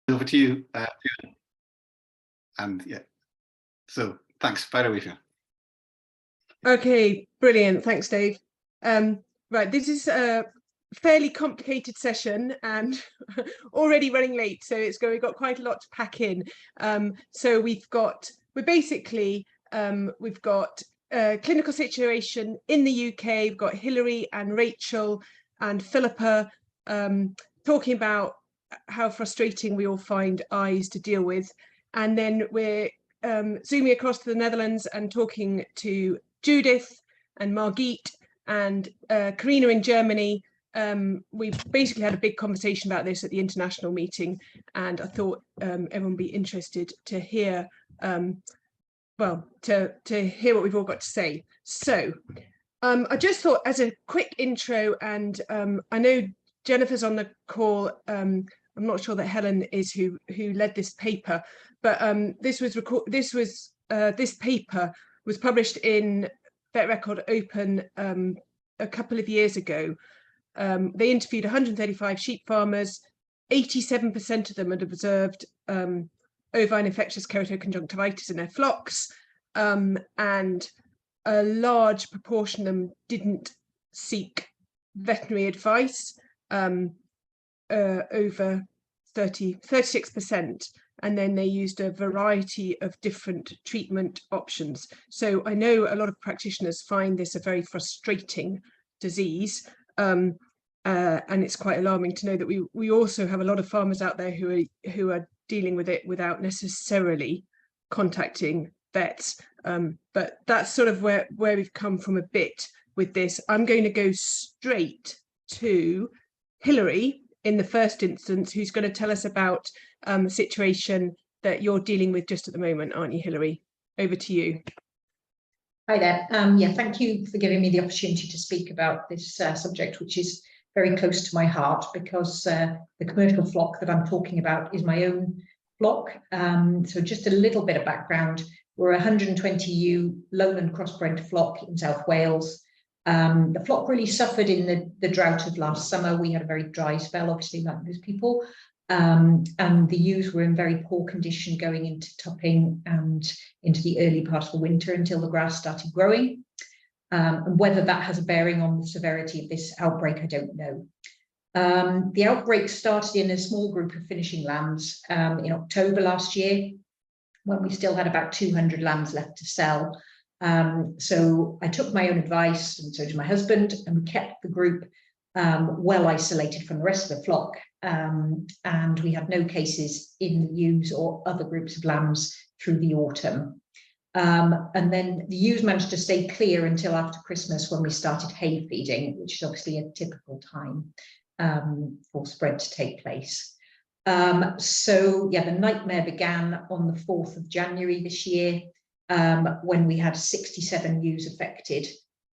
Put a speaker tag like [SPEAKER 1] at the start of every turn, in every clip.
[SPEAKER 1] over to you, Fiona. And yeah, so thanks. By the way, Fiona.
[SPEAKER 2] Okay, brilliant. Thanks, Dave. Right, this is a fairly complicated session and already running late, so we've got quite a lot to pack in. So we've got clinical situation in the UK. We've got Hilary and Rachel and Phillipa talking about how frustrating we all find eyes to deal with, and then we're zooming across to the Netherlands and talking to Judith and Margit and Carina in Germany. We basically had a big conversation about this at the international meeting, and I thought everyone would be interested to hear, to hear what we've all got to say. So I just thought, as a quick intro, and I know Jennifer's on the call. I'm not sure that Helen is who led this paper, but this paper was published in Vet Record Open a couple of years ago. They interviewed 135 sheep farmers. 87% of them had observed ovine infectious keratoconjunctivitis in their flocks, and a large proportion of them didn't seek veterinary advice, over 36%. And then they used a variety of different treatment options. So I know a lot of practitioners find this a very frustrating disease, and it's quite alarming to know that we also have a lot of farmers out there who are dealing with it without necessarily contacting vets. But that's sort of where we've come from a bit with this. I'm going to go straight to Hilary in the first instance, who's going to tell us about the situation that you're dealing with just at the moment, aren't you, Hilary? Over to you.
[SPEAKER 3] Hi there. Yeah, thank you for giving me the opportunity to speak about this subject, which is very close to my heart, because the commercial flock that I'm talking about is my own flock. So just a little bit of background. We're a 120 lowland crossbred flock in South Wales. The flock really suffered in the drought of last summer. We had a very dry spell, obviously, like most people. And the ewes were in very poor condition going into topping and into the early part of the winter until the grass started growing. And whether that has a bearing on the severity of this outbreak, I don't know. The outbreak started in a small group of finishing lambs in October last year, when we still had about 200 lambs left to sell. So I took my own advice, and so did my husband, and we kept the group well isolated from the rest of the flock. And we had no cases in the ewes or other groups of lambs through the autumn. And then the ewes managed to stay clear until after Christmas, when we started hay feeding, which is obviously a typical time for spread to take place. So yeah, the nightmare began on the 4th of January this year, when we had 67 ewes affected.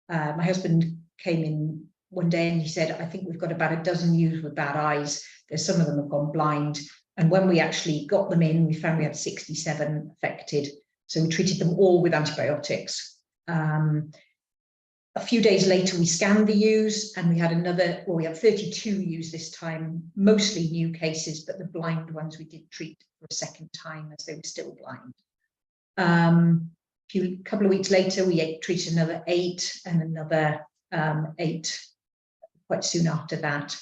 [SPEAKER 3] My husband came in one day and he said, I think we've got about a dozen ewes with bad eyes. There's some of them have gone blind. And when we actually got them in, we found we had 67 affected. So we treated them all with antibiotics. A few days later, we scanned the ewes, and we had we had 32 ewes this time, mostly new cases, but the blind ones we did treat for a second time as they were still blind. A couple of weeks later, we treated another 8 and another 8 quite soon after that.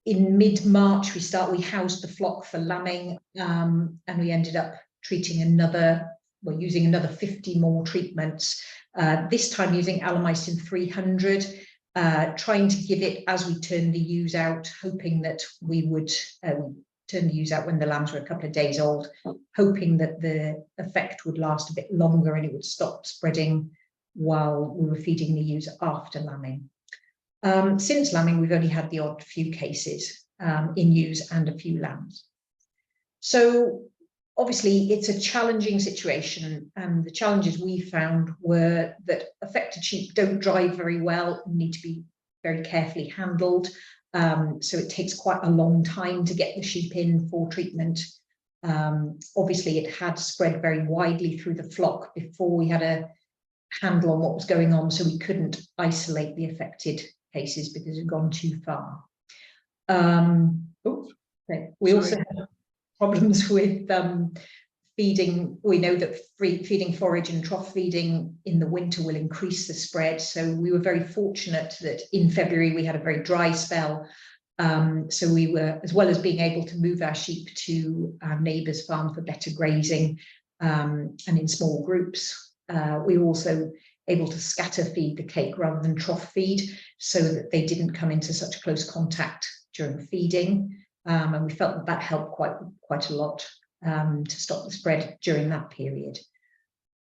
[SPEAKER 3] In mid-March, we housed the flock for lambing, and we ended up treating using another 50 more treatments, this time using Alamycin 300, trying to give it as we turned the ewes out, hoping that we would turn the ewes out when the lambs were a couple of days old, hoping that the effect would last a bit longer and it would stop spreading while we were feeding the ewes after lambing. Since lambing, we've only had the odd few cases in ewes and a few lambs. So obviously it's a challenging situation, and the challenges we found were that affected sheep don't drive very well and need to be very carefully handled. So it takes quite a long time to get the sheep in for treatment. Obviously it had spread very widely through the flock before we had a handle on what was going on, so we couldn't isolate the affected cases because it had gone too far. Okay. We also have problems with feeding. We know that feeding forage and trough feeding in the winter will increase the spread. So we were very fortunate that in February we had a very dry spell. So we were, as well as being able to move our sheep to our neighbour's farm for better grazing and in small groups, we were also able to scatter feed the cake rather than trough feed, so that they didn't come into such close contact during feeding. And we felt that that helped quite a lot to stop the spread during that period.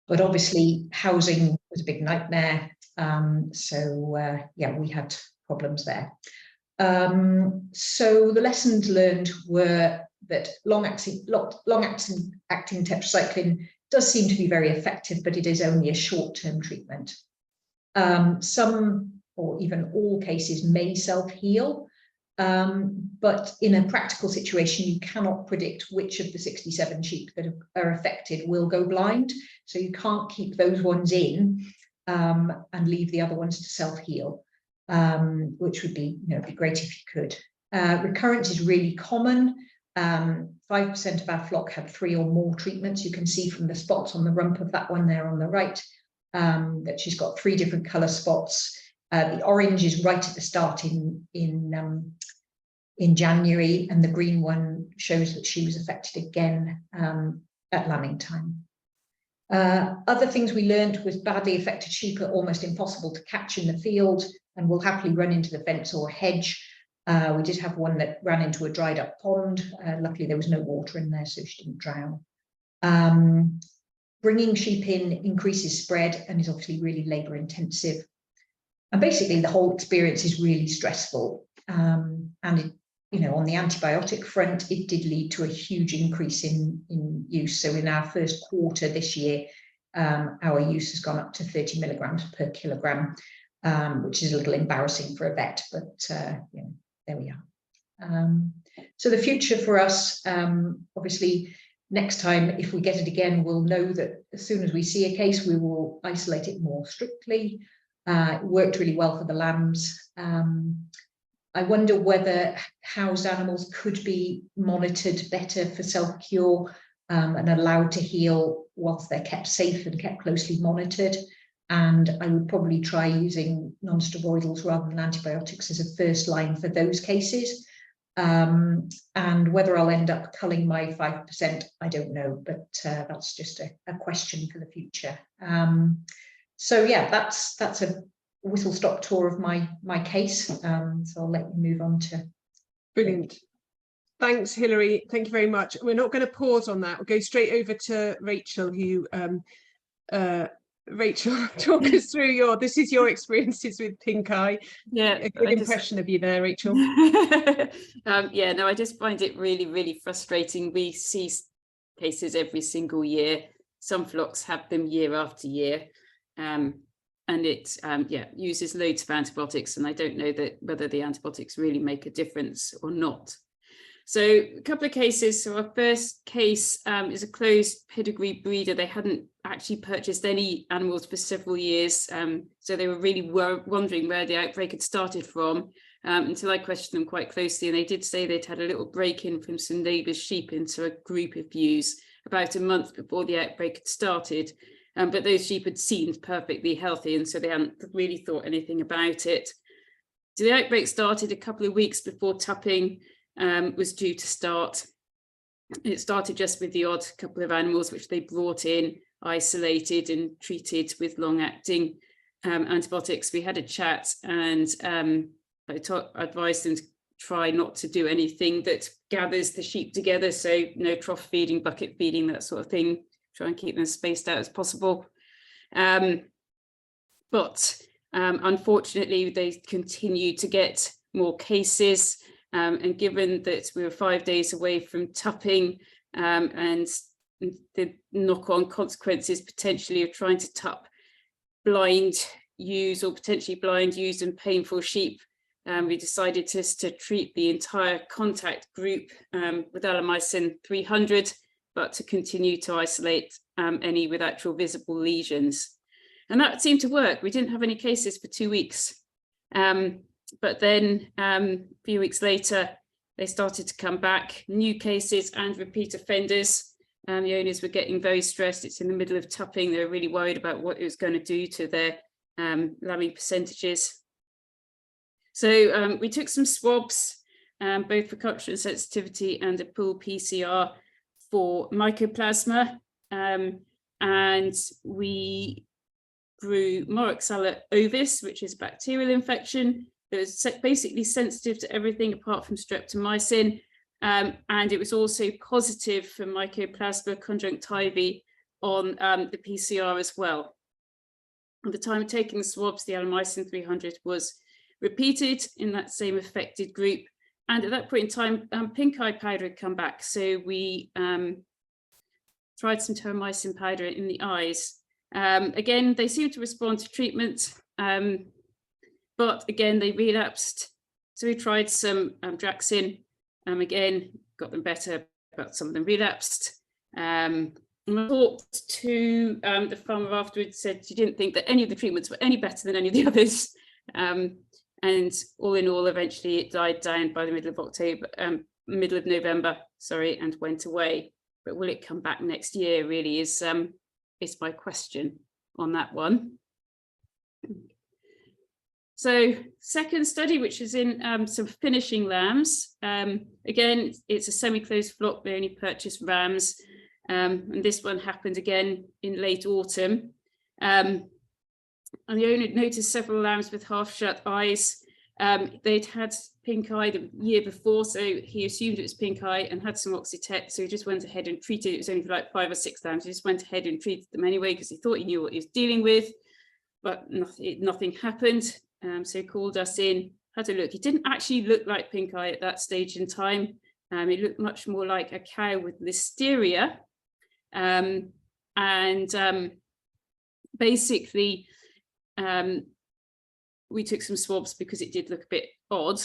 [SPEAKER 3] But obviously housing was a big nightmare. Yeah, we had problems there. So the lessons learned were that long-acting tetracycline does seem to be very effective, but it is only a short-term treatment. Some or even all cases may self-heal, but in a practical situation, you cannot predict which of the 67 sheep that are affected will go blind. So you can't keep those ones in and leave the other ones to self-heal, which would be, be great if you could. Recurrence is really common. 5% of our flock had 3 or more treatments. You can see from the spots on the rump of that one there on the right that she's got 3 different colour spots. The orange is right at the start in January, and the green one shows that she was affected again at lambing time. Other things we learned was badly affected sheep are almost impossible to catch in the field and will happily run into the fence or hedge. We did have one that ran into a dried up pond. Luckily there was no water in there, so she didn't drown. Bringing sheep in increases spread and is obviously really labour intensive. And basically the whole experience is really stressful. And it, on the antibiotic front, it did lead to a huge increase in use. So in our first quarter this year, our use has gone up to 30 milligrams per kilogram, which is a little embarrassing for a vet, but there we are. So the future for us, obviously, next time, if we get it again, we'll know that as soon as we see a case, we will isolate it more strictly. It worked really well for the lambs. I wonder whether housed animals could be monitored better for self-cure and allowed to heal whilst they're kept safe and kept closely monitored. And I would probably try using non-steroidals rather than antibiotics as a first line for those cases. And whether I'll end up culling my 5%, I don't know, but that's just a question for the future. So yeah, that's a whistle-stop tour of my case. So I'll let you move on to.
[SPEAKER 2] Brilliant. Thanks, Hilary. Thank you very much. We're not going to pause on that. We'll go straight over to Rachel, who Rachel, talk us through this is your experiences with pink eye.
[SPEAKER 4] Yeah,
[SPEAKER 2] a good impression of you there, Rachel.
[SPEAKER 4] Yeah, no, I just find it really, really frustrating. We see cases every single year. Some flocks have them year after year. And it uses loads of antibiotics, and I don't know whether the antibiotics really make a difference or not. So a couple of cases. So our first case is a closed pedigree breeder. They hadn't actually purchased any animals for several years, so they were really wondering where the outbreak had started from, until I questioned them quite closely, and they did say they'd had a little break-in from some neighbours' sheep into a group of ewes about a month before the outbreak had started. But those sheep had seemed perfectly healthy, and so they hadn't really thought anything about it. So the outbreak started a couple of weeks before tupping was due to start. It started just with the odd couple of animals which they brought in, isolated and treated with long-acting antibiotics. We had a chat, and I advised them to try not to do anything that gathers the sheep together, so no trough feeding, bucket feeding, that sort of thing. Try and keep them spaced out as possible. But unfortunately, they continued to get more cases. And given that we were 5 days away from tupping, and the knock-on consequences potentially of trying to tup blind ewes or potentially blind ewes and painful sheep, we decided to treat the entire contact group with Alamycin 300, but to continue to isolate any with actual visible lesions. And that seemed to work. We didn't have any cases for 2 weeks. But then a few weeks later, they started to come back, new cases and repeat offenders. The owners were getting very stressed. It's in the middle of tupping. They were really worried about what it was going to do to their lambing percentages. So we took some swabs, both for cultural sensitivity and a pool PCR for mycoplasma, and we grew Moraxella ovis, which is a bacterial infection that was basically sensitive to everything apart from streptomycin, and it was also positive for Mycoplasma conjunctivae on the PCR as well. At the time of taking the swabs, the Alleamycin 300 was repeated in that same affected group, and at that point in time, pink eye powder had come back, so we tried some terramycin powder in the eyes. Again, they seemed to respond to treatment, but again, they relapsed. So we tried some Draxin, again, got them better, but some of them relapsed. And I talked to the farmer afterwards, said she didn't think that any of the treatments were any better than any of the others. And all in all, eventually it died down by the middle of November, sorry, and went away. But will it come back next year really is my question on that one. So second study, which is in some finishing lambs. Again, it's a semi-closed flock. They only purchased rams. And this one happened again in late autumn. And the owner noticed several lambs with half-shut eyes. They'd had pink eye the year before, so he assumed it was pink eye and had some Oxytet, so he just went ahead and treated it. It was only for like 5 or 6 lambs. He just went ahead and treated them anyway because he thought he knew what he was dealing with, but nothing happened. So he called us in, had a look. It didn't actually look like pink eye at that stage in time. It looked much more like a cow with listeria. Basically, we took some swabs because it did look a bit odd.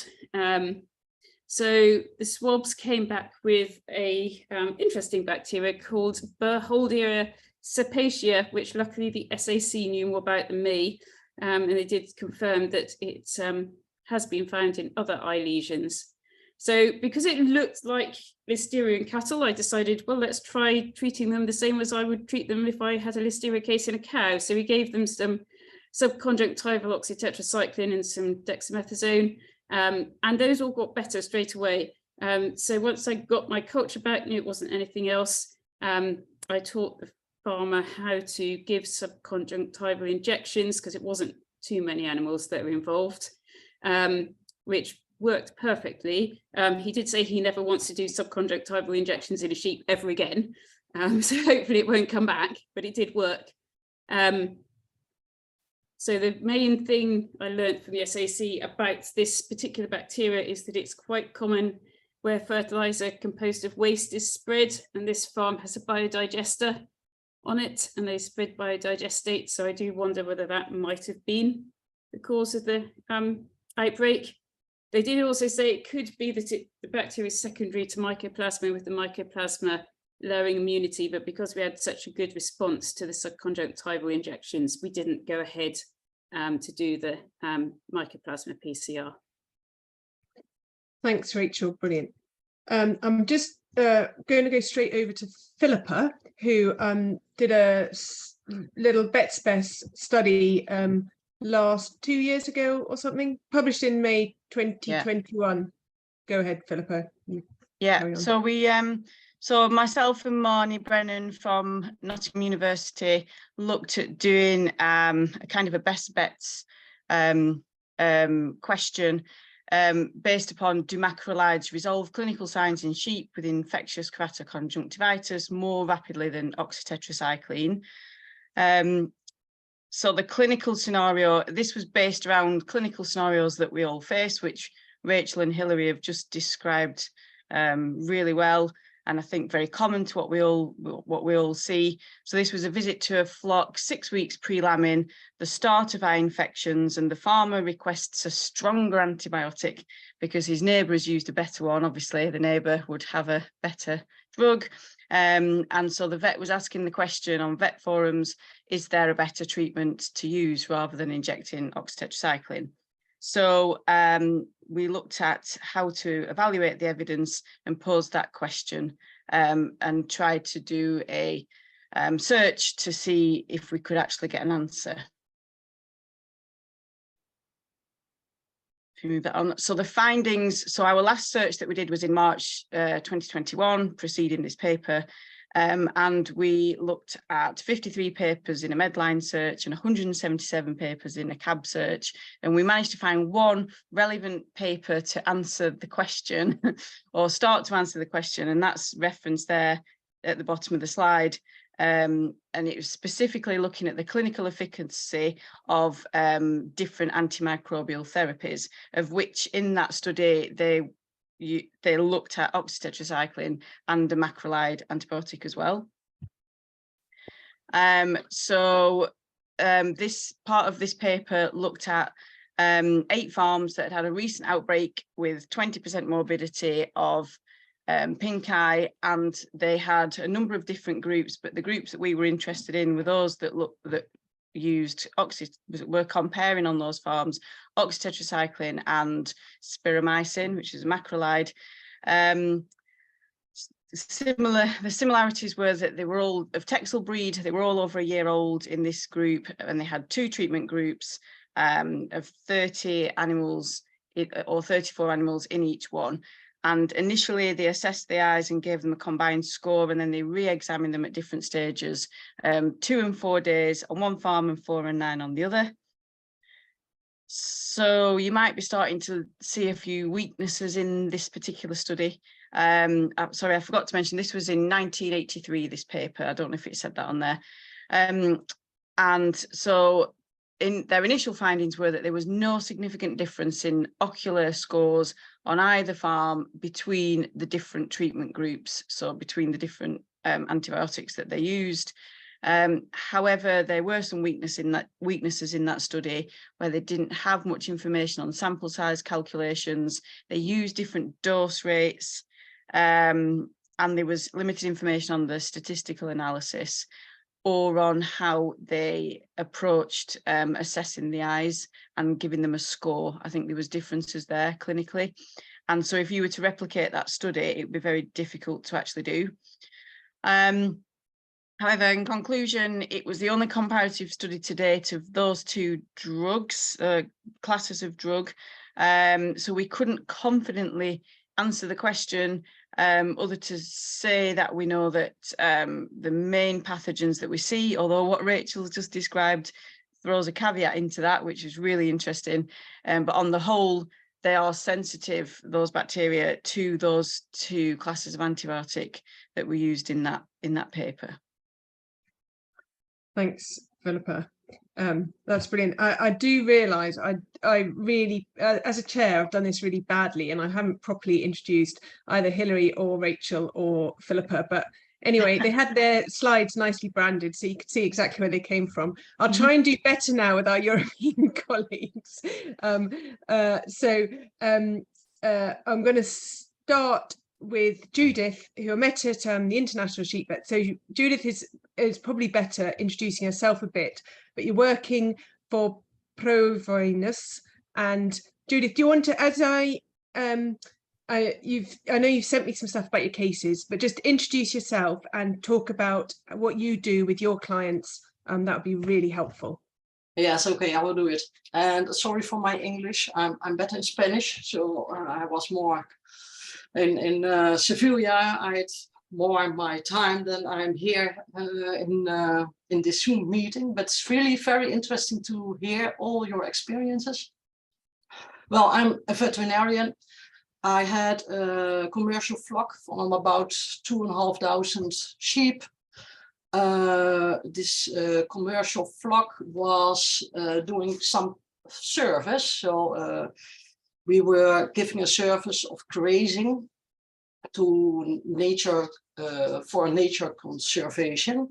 [SPEAKER 4] So the swabs came back with a interesting bacteria called Burholderia cepacia, which luckily the SAC knew more about than me. And they did confirm that it has been found in other eye lesions. So because it looked like listeria in cattle, I decided, well, let's try treating them the same as I would treat them if I had a listeria case in a cow. So we gave them some subconjunctival oxytetracycline and some dexamethasone, and those all got better straight away. So once I got my culture back, knew it wasn't anything else, I taught the farmer how to give subconjunctival injections because it wasn't too many animals that were involved, which worked perfectly. He did say he never wants to do subconjunctival injections in a sheep ever again, so hopefully it won't come back, but it did work. So the main thing I learned from the SAC about this particular bacteria is that it's quite common where fertilizer composed of waste is spread, and this farm has a biodigester on it, and they spread biodigestate. So I do wonder whether that might have been the cause of the outbreak. They did also say it could be that the bacteria is secondary to mycoplasma, with the mycoplasma lowering immunity, but because we had such a good response to the subconjunctival injections, we didn't go ahead to do the mycoplasma PCR.
[SPEAKER 2] Thanks, Rachel. Brilliant. I'm just going to go straight over to Phillipa, who did a little BetSpec study last 2 years ago or something, published in May 2021. Yeah. Go ahead, Phillipa.
[SPEAKER 5] Yeah, so we so myself and Marnie Brennan from Nottingham University looked at doing a kind of a best bets question based upon do macrolides resolve clinical signs in sheep with infectious keratoconjunctivitis more rapidly than oxytetracycline. So the clinical scenario, this was based around clinical scenarios that we all face, which Rachel and Hilary have just described really well, and I think very common to what we all see. So this was a visit to a flock 6 weeks pre-lambing, the start of eye infections, and the farmer requests a stronger antibiotic because his neighbour has used a better one. Obviously, the neighbour would have a better drug. And so the vet was asking the question on vet forums, is there a better treatment to use rather than injecting oxytetracycline? So we looked at how to evaluate the evidence and posed that question, and tried to do a search to see if we could actually get an answer. If you move that on. So the findings, so our last search that we did was in March 2021, preceding this paper. And we looked at 53 papers in a Medline search and 177 papers in a CAB search. And we managed to find one relevant paper to answer the question or start to answer the question. And that's referenced there at the bottom of the slide. And it was specifically looking at the clinical efficacy of different antimicrobial therapies, of which in that study, they looked at oxytetracycline and a macrolide antibiotic as well. This part of this paper looked at 8 farms that had a recent outbreak with 20% morbidity of pink eye, and they had a number of different groups, but the groups that we were interested in were those that used we're comparing on those farms oxytetracycline and spiramycin, which is a macrolide. The similarities were that they were all of Texel breed. They were all over a year old in this group, and they had 2 treatment groups of 30 animals or 34 animals in each one. And initially they assessed the eyes and gave them a combined score, and then they re-examined them at different stages, 2 and 4 days on one farm and 4 and 9 on the other. So you might be starting to see a few weaknesses in this particular study. Sorry, I forgot to mention this was in 1983, this paper. I don't know if it said that on there. And so in their initial findings were that there was no significant difference in ocular scores on either farm between the different treatment groups, so between the different antibiotics that they used. However, there were some weaknesses in that study where they didn't have much information on sample size calculations. They used different dose rates, and there was limited information on the statistical analysis or on how they approached assessing the eyes and giving them a score. I think there was differences there clinically. And so if you were to replicate that study, it would be very difficult to actually do. However, in conclusion, it was the only comparative study to date of those 2 drugs, classes of drug. So we couldn't confidently answer the question other to say that we know that the main pathogens that we see, although what Rachel just described throws a caveat into that, which is really interesting. But on the whole, they are sensitive, those bacteria, to those 2 classes of antibiotic that were used in that paper.
[SPEAKER 2] Thanks, Philippa. That's brilliant. I do realise I really, as a chair, I've done this really badly, and I haven't properly introduced either Hilary or Rachel or Philippa. But anyway, they had their slides nicely branded, so you could see exactly where they came from. I'll try and do better now with our European colleagues. I'm going to start with Judith, who I met at the International Sheep Vet. So Judith is probably better introducing herself a bit, but you're working for Provinos. And Judith, do you want to, as I know you've sent me some stuff about your cases, but just introduce yourself and talk about what you do with your clients. That would be really helpful.
[SPEAKER 6] Yes, okay, I will do it. And sorry for my English. I'm better in Spanish, so I was more in Sevilla. I had more my time than I'm here in this Zoom meeting, but it's really very interesting to hear all your experiences. Well, I'm a veterinarian. I had a commercial flock from about 2,500 sheep. This commercial flock was doing some service. So we were giving a service of grazing to nature for nature conservation.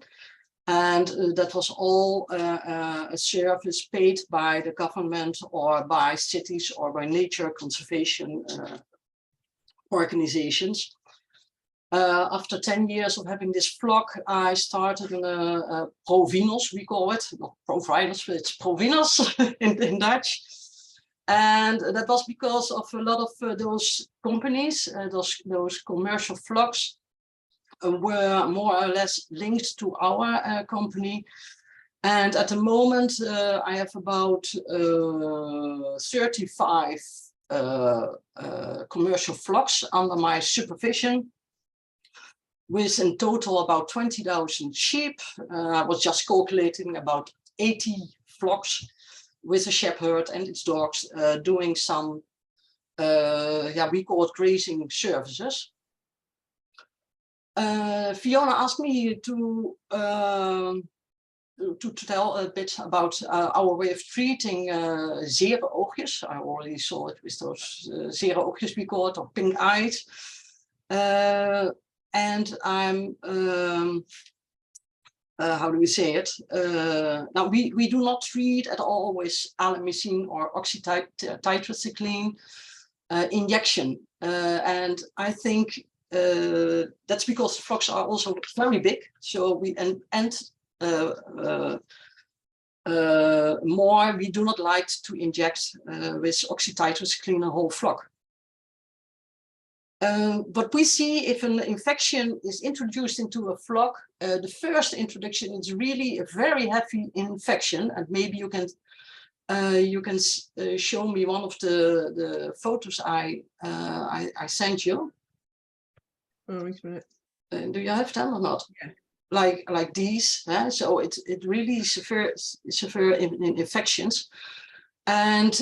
[SPEAKER 6] And that was all a service paid by the government or by cities or by nature conservation organizations. After 10 years of having this flock, I started in a Provinos, we call it, not Provinos, but it's Provinos in Dutch. And that was because of a lot of those companies, those commercial flocks were more or less linked to our company. And at the moment, I have about 35 commercial flocks under my supervision, with in total about 20,000 sheep. I was just calculating about 80 flocks with a shepherd and its dogs doing some, we call it grazing services. Fiona asked me to tell a bit about our way of treating zere oogjes. I already saw it with those zere oogjes, we call it, or pink-eyed. And I'm, how do we say it? Now, we do not treat at all with alamycin or oxytetracycline injection. And I think that's because flocks are also very big. So we, more, we do not like to inject with oxytetracycline a whole flock. But we see if an infection is introduced into a flock, the first introduction is really a very heavy infection, and maybe you can show me one of the photos I sent you.
[SPEAKER 2] Oh, wait a minute.
[SPEAKER 6] Do you have them or not?
[SPEAKER 2] Yeah.
[SPEAKER 6] Like these, so it really severe infections, and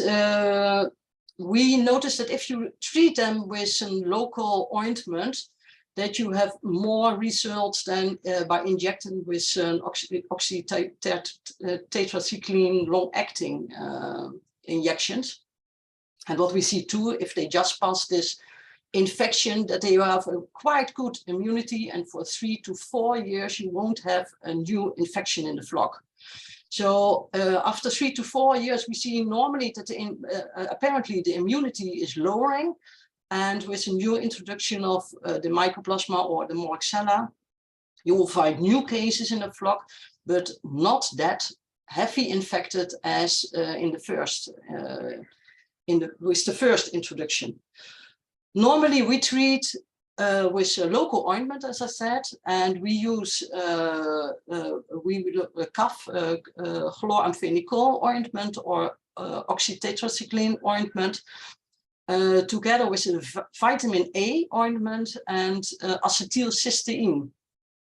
[SPEAKER 6] we noticed that if you treat them with some local ointment, that you have more results than by injecting with an oxytetracycline long-acting injections. And what we see too, if they just pass this infection, that they have a quite good immunity, and for 3 to 4 years you won't have a new infection in the flock. So after 3 to 4 years, we see normally that apparently the immunity is lowering, and with a new introduction of the Mycoplasma or the Moraxella, you will find new cases in the flock, but not that heavy infected as in the first with the first introduction. Normally we treat with a local ointment, as I said, and we use chloramphenicol ointment or oxytetracycline ointment together with a vitamin A ointment and acetylcysteine,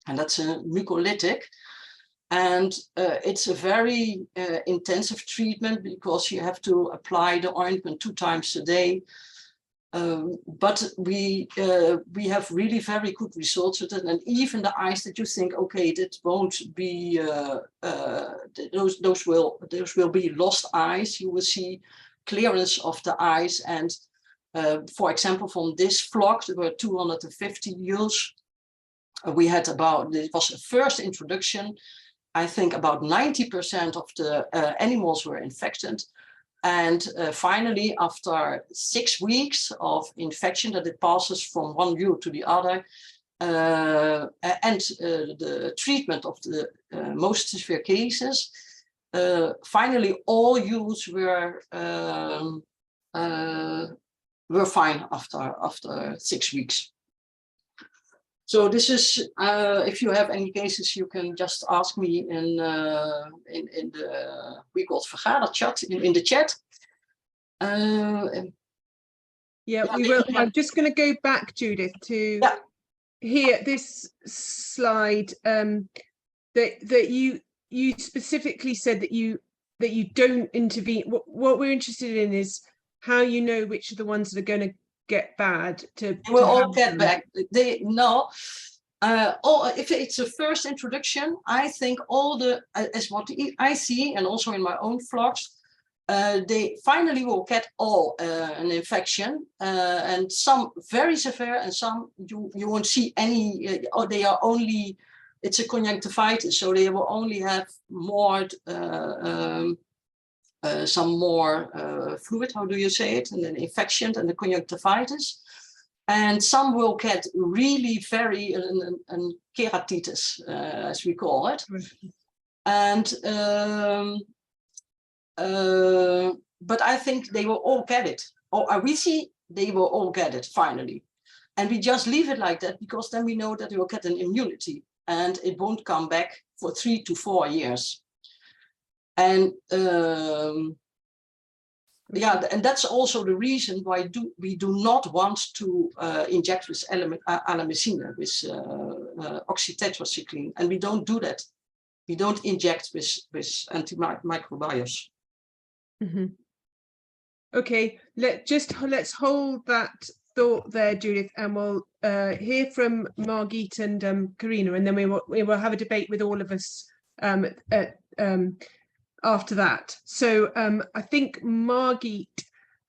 [SPEAKER 6] and that's a mucolytic. And it's a very intensive treatment because you have to apply the ointment 2 times a day. But we have really very good results with it, and even the eyes that you think, okay, that won't be those will be lost eyes. You will see clearance of the eyes, and for example, from this flock, there were 250 ewes. We had about, it was a first introduction. I think about 90% of the animals were infected. And finally, after 6 weeks of infection, that it passes from one ewe to the other, and the treatment of the most severe cases, finally all ewes were fine after 6 weeks. So this is, if you have any cases, you can just ask me in the, we call it vergaderchat, in the chat.
[SPEAKER 2] Yeah, we will. I'm just going to go back, Judith, to here this slide that you specifically said that you don't intervene. What we're interested in is how you know which are the ones that are going to get bad. They will
[SPEAKER 6] all get back. They know. If it's a first introduction, I think all the, as what I see, and also in my own flocks, they finally will get all an infection, and some very severe, and some you won't see any, or they are only, it's a conjunctivitis, so they will only have more, some more fluid, how do you say it, and an infection and the conjunctivitis. And some will get really very keratitis, as we call it. And but I think they will all get it. Or we see they will all get it finally. And we just leave it like that because then we know that we will get an immunity and it won't come back for 3 to 4 years. And yeah, and that's also the reason why we do not want to inject with alamicina, with oxytetracycline, and we don't do that. We don't inject with antimicrobials.
[SPEAKER 2] Mm-hmm. Okay, let's hold that thought there, Judith, and we'll hear from Margit and Carina, and then we will have a debate with all of us after that. So I think Margit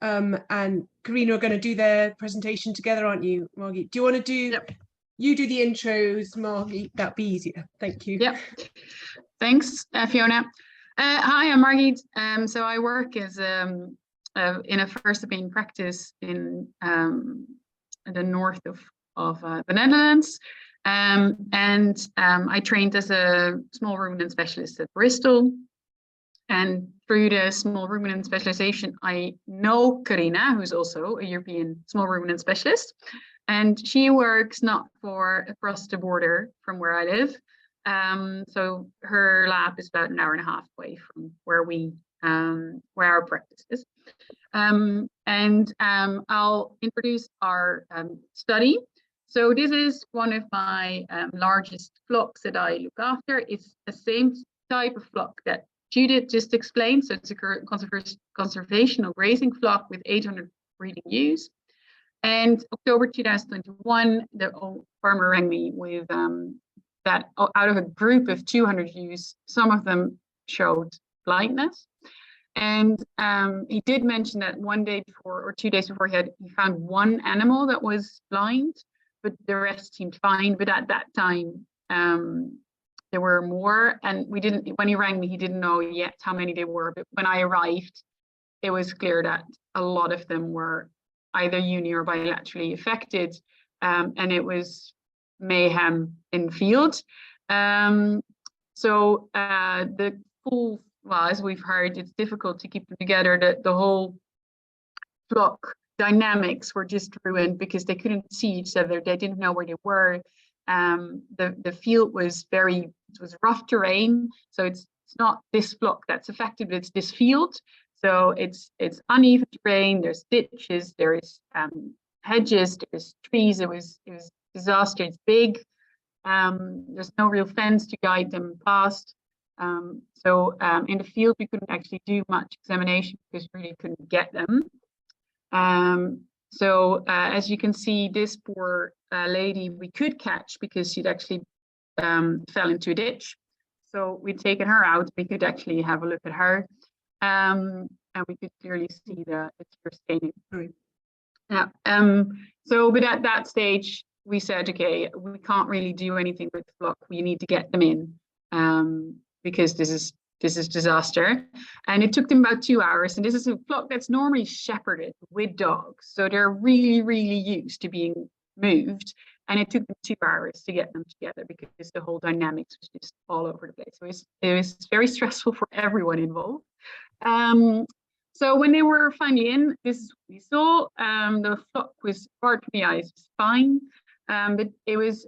[SPEAKER 2] and Carina are going to do their presentation together, aren't you, Margit? Do you want to do?
[SPEAKER 7] Yep.
[SPEAKER 2] You do the intros, Margit. That'd be easier. Thank you.
[SPEAKER 7] Yep. Thanks, Fiona. Hi, I'm Margit. So I work as in a first opinion practice in the north of the Netherlands. I trained as a small ruminant specialist at Bristol. And through the small ruminant specialization, I know Carina, who's also a European small ruminant specialist. And she works not far across the border from where I live. So her lab is about an hour and a half away from where our practice is. I'll introduce our study. So this is one of my largest flocks that I look after. It's the same type of flock that Judith just explained. So it's a conservational grazing flock with 800 breeding ewes. And October 2021, the farmer rang me with that out of a group of 200 ewes, some of them showed blindness. And he did mention that 1 day before or 2 days before he found one animal that was blind, but the rest seemed fine. But at that time, there were more, and when he rang me, he didn't know yet how many they were. But when I arrived, it was clear that a lot of them were either uni or bilaterally affected, and it was mayhem in the field. So the full, well, as we've heard, it's difficult to keep them together. The whole flock dynamics were just ruined because they couldn't see each other. They didn't know where they were. The field was rough terrain, so it's not this flock that's affected, but it's this field. So it's uneven terrain. There's ditches, there is hedges, there's trees. It was disaster. It's big. There's no real fence to guide them past. So in the field we couldn't actually do much examination because we really couldn't get them. So as you can see, this poor lady we could catch because she'd actually fell into a ditch. So we'd taken her out. We could actually have a look at her, and we could clearly see the tear staining. Yeah. But at that stage, we said, okay, we can't really do anything with the flock. We need to get them in because this is disaster. And it took them about 2 hours. And this is a flock that's normally shepherded with dogs, so they're really, really used to being moved. And it took them 2 hours to get them together because the whole dynamics was just all over the place. So it was very stressful for everyone involved. So when they were finally in, this is what we saw. The flock was, apart from the eyes, was fine, but it was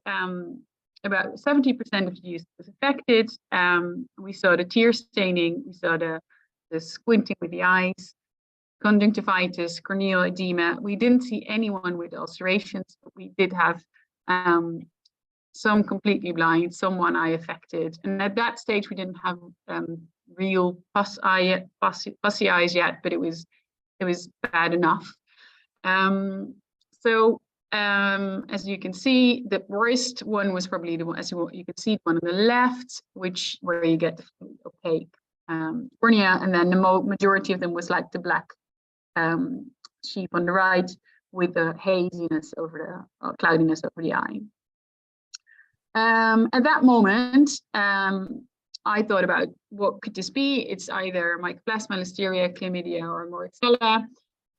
[SPEAKER 7] about 70% of the ewes was affected. We saw the tear staining, we saw the squinting with the eyes, conjunctivitis, corneal edema. We didn't see anyone with ulcerations, but we did have some completely blind, some one eye affected. And at that stage, we didn't have real fussy eyes yet, but it was bad enough. As you can see, the worst one was probably the one, as you can see, the one on the left, where you get the opaque cornea, and then the majority of them was like the black sheep on the right with the haziness over the cloudiness over the eye. At that moment, I thought about what could this be? It's either Mycoplasma, Listeria, Chlamydia, or Moritella.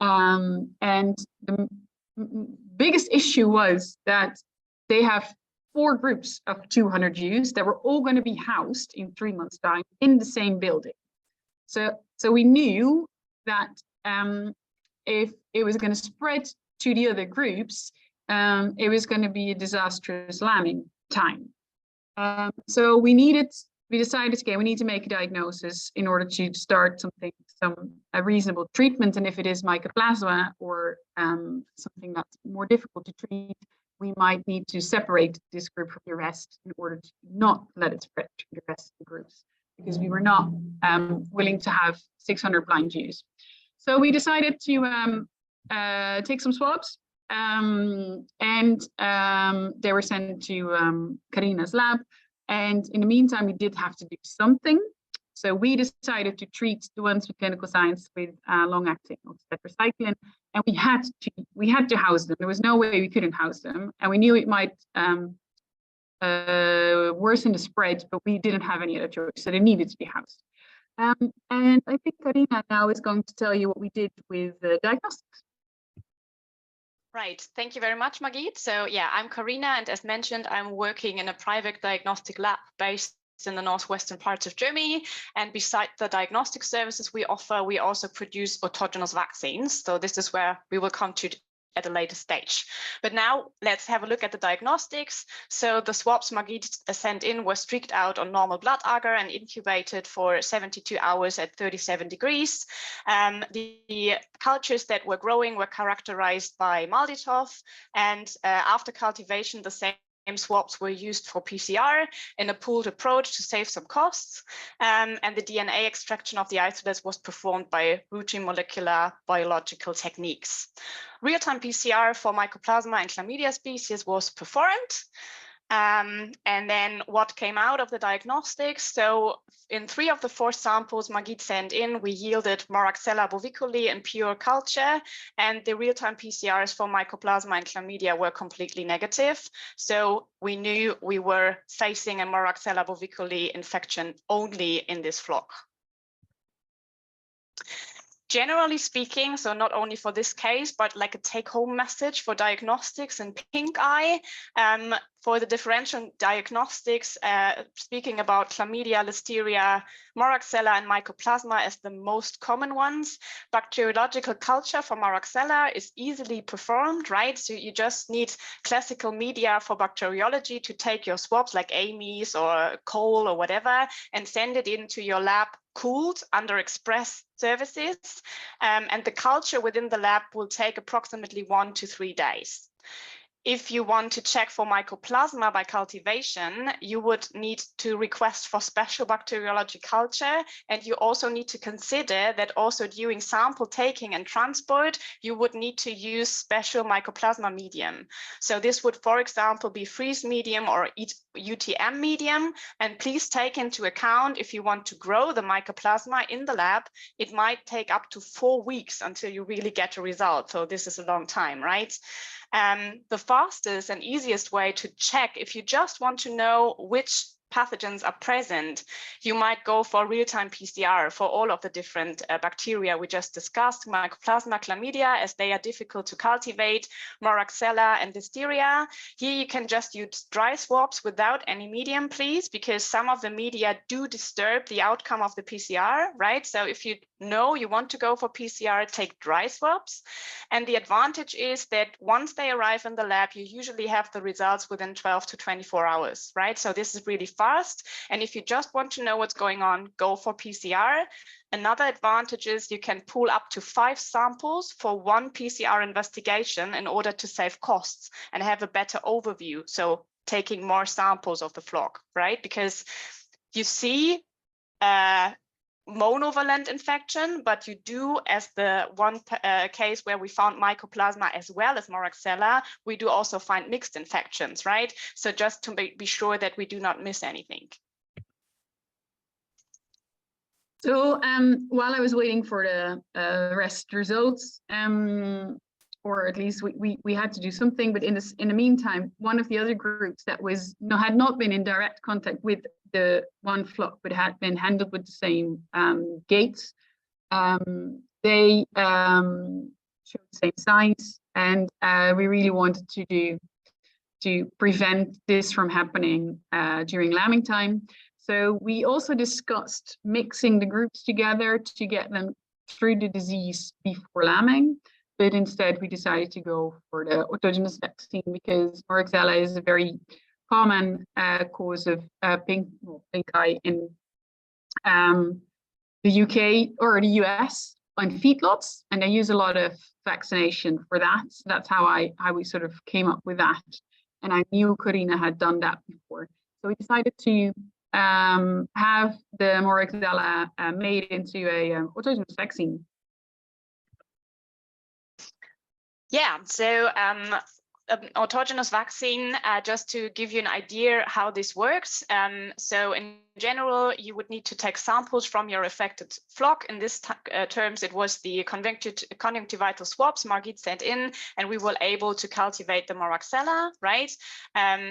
[SPEAKER 7] And the biggest issue was that they have 4 groups of 200 ewes that were all going to be housed in 3 months' time in the same building. So we knew that if it was going to spread to the other groups, it was going to be a disastrous lambing time. So we decided, okay, we need to make a diagnosis in order to start a reasonable treatment. And if it is mycoplasma or something that's more difficult to treat, we might need to separate this group from the rest in order to not let it spread to the rest of the groups, because we were not willing to have 600 blind Jews. So we decided to take some swabs, and they were sent to Carina's lab. And in the meantime, we did have to do something. So we decided to treat the ones with clinical signs with long-acting tetracycline, and we had to house them. There was no way we couldn't house them, and we knew it might worsen the spread, but we didn't have any other choice, so they needed to be housed. And I think Carina now is going to tell you what we did with the diagnostics.
[SPEAKER 8] Right, thank you very much, Margit. So yeah, I'm Carina, and as mentioned, I'm working in a private diagnostic lab based in the northwestern parts of Germany. And beside the diagnostic services we offer, we also produce autogenous vaccines. So this is where we will come to at a later stage. But now let's have a look at the diagnostics. So the swabs Margit sent in were streaked out on normal blood agar and incubated for 72 hours at 37 degrees. The cultures that were growing were characterized by Malditow, and after cultivation, the same swabs were used for PCR in a pooled approach to save some costs, and the DNA extraction of the isolates was performed by routine molecular biological techniques. Real-time PCR for Mycoplasma and Chlamydia species was performed. And then what came out of the diagnostics? So in 3 of the 4 samples Margit sent in, we yielded Moraxella boviculi in pure culture, and the real-time PCRs for Mycoplasma and Chlamydia were completely negative. So we knew we were facing a Moraxella boviculi infection only in this flock. Generally speaking, so not only for this case, but like a take-home message for diagnostics in pink eye, for the differential diagnostics, speaking about chlamydia, listeria, Moraxella, and Mycoplasma as the most common ones, bacteriological culture for Moraxella is easily performed, right? So you just need classical media for bacteriology to take your swabs like Amy's or Cole or whatever, and send it into your lab cooled under express services, and the culture within the lab will take approximately 1 to 3 days. If you want to check for Mycoplasma by cultivation, you would need to request for special bacteriology culture, and you also need to consider that also during sample taking and transport, you would need to use special Mycoplasma medium. So this would, for example, be freeze medium or UTM medium, and please take into account if you want to grow the Mycoplasma in the lab, it might take up to 4 weeks until you really get a result. So this is a long time, right? The fastest and easiest way to check if you just want to know which pathogens are present, you might go for real-time PCR for all of the different bacteria we just discussed, Mycoplasma, Chlamydia, as they are difficult to cultivate, Moraxella and Listeria. Here you can just use dry swabs without any medium, please, because some of the media do disturb the outcome of the PCR, right? So if you know you want to go for PCR, take dry swabs. And the advantage is that once they arrive in the lab, you usually have the results within 12 to 24 hours, right? So this is really fast. And if you just want to know what's going on, go for PCR. Another advantage is you can pool up to 5 samples for 1 PCR investigation in order to save costs and have a better overview. So taking more samples of the flock, right? Because you see monovalent infection, but you do, as the one case where we found Mycoplasma as well as Moraxella, we do also find mixed infections, right? So just to be sure that we do not miss anything.
[SPEAKER 7] So while I was waiting for the rest results, or at least we had to do something, but in the meantime, one of the other groups that had not been in direct contact with the one flock, but had been handled with the same gates, they showed the same signs, and we really wanted to prevent this from happening during lambing time. So we also discussed mixing the groups together to get them through the disease before lambing, but instead we decided to go for the autogenous vaccine because Moraxella is a very common cause of pink eye in the UK or the US on feedlots, and they use a lot of vaccination for that. So that's how we sort of came up with that. And I knew Carina had done that before. So we decided to have the Moraxella made into a autogenous vaccine.
[SPEAKER 8] Yeah, so autogenous vaccine, just to give you an idea how this works. So in general, you would need to take samples from your affected flock. In this terms, it was the conjunctivitis swabs Margit sent in, and we were able to cultivate the Moraxella, right?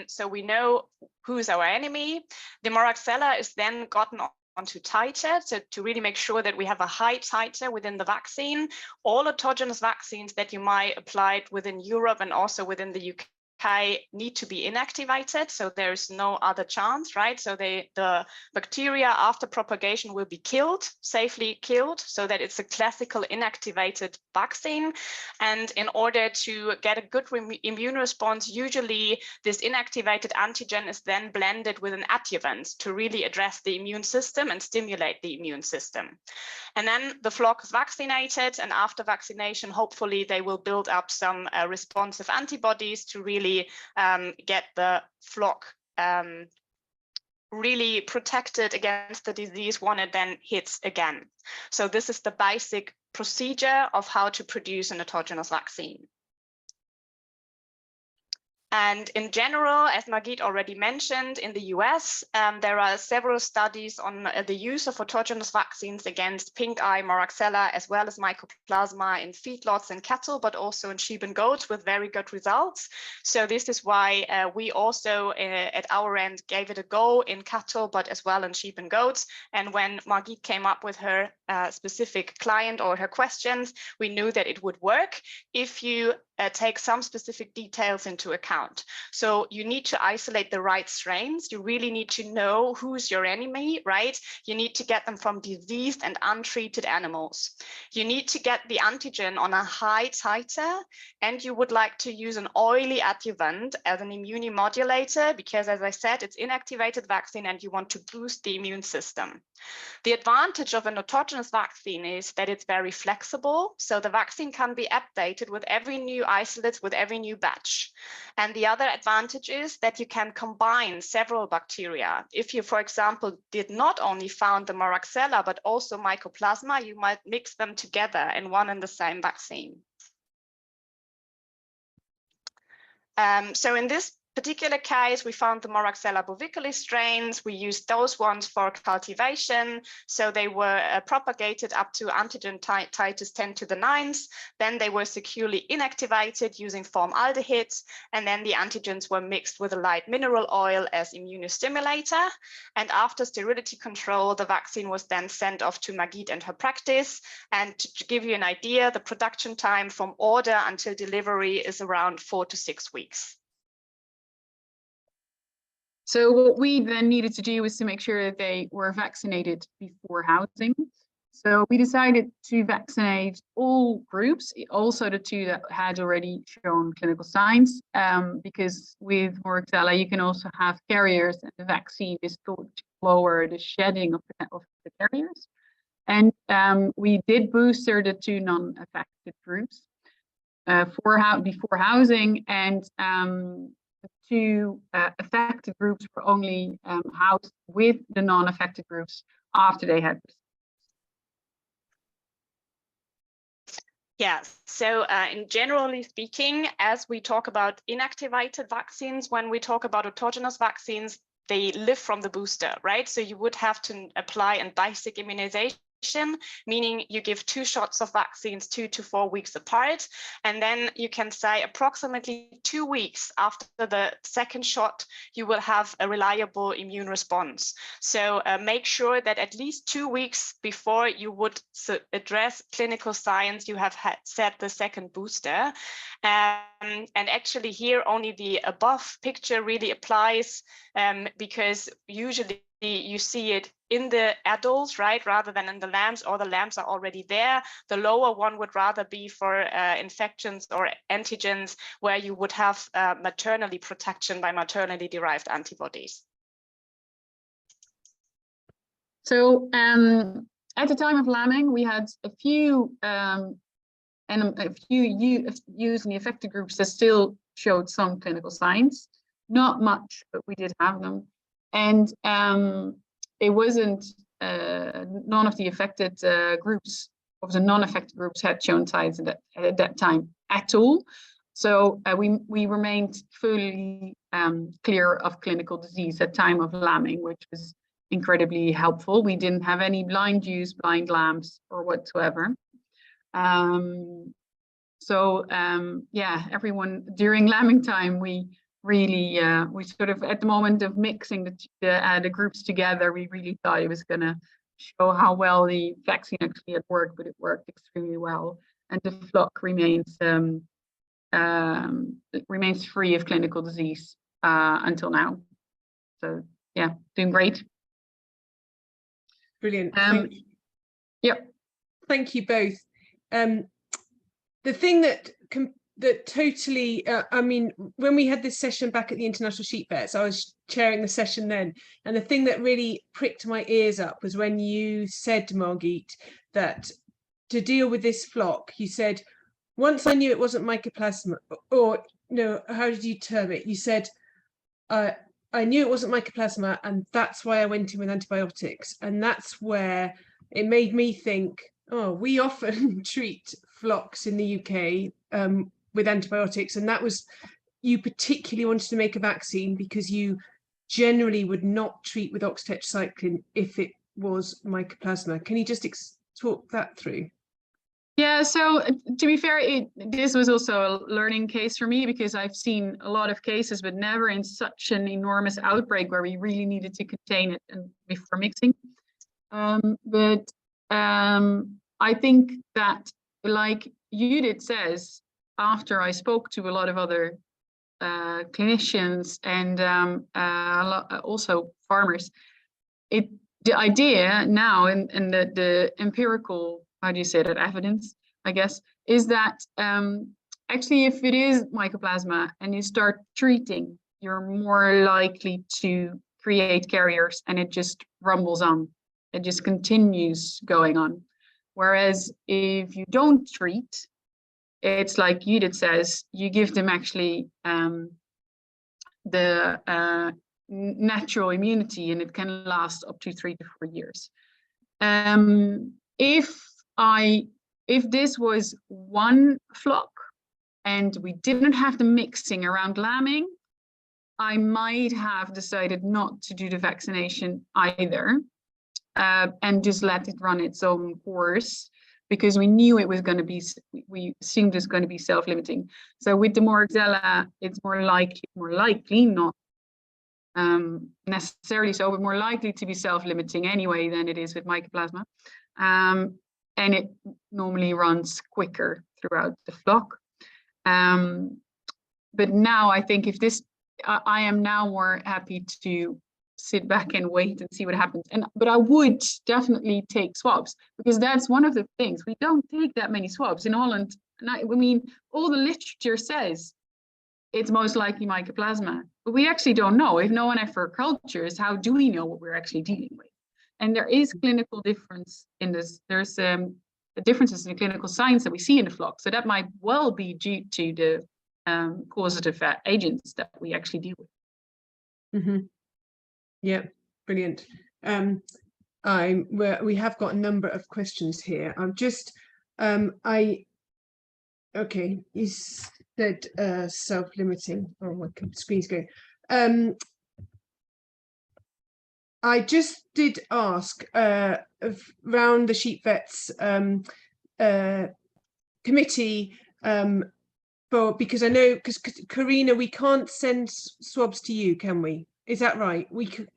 [SPEAKER 8] So we know who's our enemy. The Moraxella is then gotten onto titer, so to really make sure that we have a high titer within the vaccine. All autogenous vaccines that you might apply within Europe and also within the UK need to be inactivated, so there's no other chance, right? So the bacteria after propagation will be killed, safely killed, so that it's a classical inactivated vaccine. And in order to get a good immune response, usually this inactivated antigen is then blended with an adjuvant to really address the immune system and stimulate the immune system. And then the flock is vaccinated, and after vaccination, hopefully they will build up some responsive antibodies to really get the flock really protected against the disease when it then hits again. So this is the basic procedure of how to produce an autogenous vaccine. And in general, as Margit already mentioned, in the US, there are several studies on the use of autogenous vaccines against pink eye, Moraxella, as well as mycoplasma in feedlots and cattle, but also in sheep and goats with very good results. So this is why we also at our end gave it a go in cattle, but as well in sheep and goats. And when Margit came up with her specific client or her questions, we knew that it would work if you take some specific details into account. So you need to isolate the right strains. You really need to know who's your enemy, right? You need to get them from diseased and untreated animals. You need to get the antigen on a high titer, and you would like to use an oily adjuvant as an immunomodulator because, as I said, it's inactivated vaccine and you want to boost the immune system. The advantage of an autogenous vaccine is that it's very flexible, so the vaccine can be updated with every new isolate, with every new batch. And the other advantage is that you can combine several bacteria. If you, for example, did not only found the Moraxella, but also mycoplasma, you might mix them together in one and the same vaccine. So in this particular case, we found the Moraxella bovicalis strains. We used those ones for cultivation. So they were propagated up to antigen titers 10 to the 9th. Then they were securely inactivated using formaldehyde. And then the antigens were mixed with a light mineral oil as immunostimulator. And after sterility control, the vaccine was then sent off to Margit and her practice. And to give you an idea, the production time from order until delivery is around 4 to 6 weeks.
[SPEAKER 7] So what we then needed to do was to make sure that they were vaccinated before housing. So we decided to vaccinate all groups, also the two that had already shown clinical signs, because with Moraxella, you can also have carriers, and the vaccine is thought to lower the shedding of the carriers. And we did booster the two non-affected groups before housing, and two affected groups were only housed with the non-affected groups after they had.
[SPEAKER 8] Yeah, so in generally speaking, as we talk about inactivated vaccines, when we talk about autogenous vaccines, they live from the booster, right? So you would have to apply a basic immunization, meaning you give 2 shots of vaccines 2 to 4 weeks apart. And then you can say approximately 2 weeks after the second shot, you will have a reliable immune response. So make sure that at least 2 weeks before you would address clinical signs, you have set the second booster. And actually here only the above picture really applies, because usually you see it in the adults, right, rather than in the lambs, or the lambs are already there. The lower one would rather be for infections or antigens where you would have maternally protection by maternally derived antibodies.
[SPEAKER 7] So at the time of lambing, we had a few ewes in the affected groups that still showed some clinical signs. Not much, but we did have them. And it wasn't, none of the affected groups, of the non-affected groups, had shown signs at that time at all. So we remained fully clear of clinical disease at time of lambing, which was incredibly helpful. We didn't have any blind ewes, blind lambs, or whatsoever. Yeah, everyone during lambing time, we really, we sort of, at the moment of mixing the groups together, we really thought it was going to show how well the vaccine actually had worked, but it worked extremely well. And the flock remains free of clinical disease
[SPEAKER 2] until now. So yeah, doing great. Brilliant. Yep. Thank you both. The thing that totally, I mean, when we had this session back at the International Sheep Vets, I was chairing the session then, and the thing that really pricked my ears up was when you said, Margit, that to deal with this flock, you said, once I knew it wasn't mycoplasma, or no, how did you term it? You said, I knew it wasn't mycoplasma, and that's why I went in with antibiotics. And that's where it made me think, oh, we often treat flocks in the UK with antibiotics, and that was, you particularly wanted to make a vaccine because you generally would not treat with oxytetracycline if it was mycoplasma. Can you just talk that through?
[SPEAKER 7] Yeah, so to be fair, this was also a learning case for me, because I've seen a lot of cases, but never in such an enormous outbreak where we really needed to contain it and before mixing. I think that, like Judith says, after I spoke to a lot of other clinicians and also farmers, the idea now and the empirical, how do you say that, evidence, I guess, is that actually if it is mycoplasma and you start treating, you're more likely to create carriers, and it just rumbles on. It just continues going on. Whereas if you don't treat, it's like Judith says, you give them actually the natural immunity, and it can last up to 3 to 4 years. If this was one flock and we didn't have the mixing around lambing, I might have decided not to do the vaccination either, and just let it run its own course, because we knew it was going to be, we assumed it's going to be self-limiting. So with the Moraxella, it's more likely, not necessarily so, but more likely to be self-limiting anyway than it is with mycoplasma. And it normally runs quicker throughout the flock. But now I think if this, I am now more happy to sit back and wait and see what happens. But I would definitely take swabs, because that's one of the things. We don't take that many swabs in Holland. And I mean, all the literature says it's most likely mycoplasma, but we actually don't know. If no one ever cultures, how do we know what we're actually dealing with? And there is clinical difference in this. There's differences in the clinical signs that we see in the flock. So that might well be due to the causative agents that we actually deal with.
[SPEAKER 2] Mm-hmm. Yeah, brilliant. We have got a number of questions here. I'm just, okay, you said self-limiting. Oh, my screen's going. I just did ask around the Sheep Vets committee because I know, because Carina, we can't send swabs to you, can we? Is that right? We could.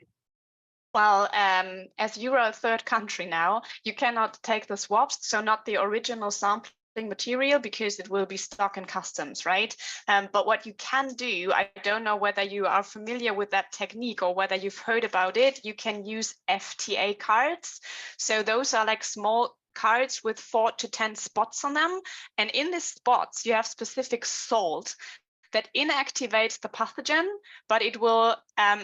[SPEAKER 8] Well, as you're a third country now, you cannot take the swabs, so not the original sampling material because it will be stuck in customs, right? But what you can do, I don't know whether you are familiar with that technique or whether you've heard about it, you can use FTA cards. So those are like small cards with 4 to 10 spots on them. And in these spots, you have specific salt that inactivates the pathogen, but it will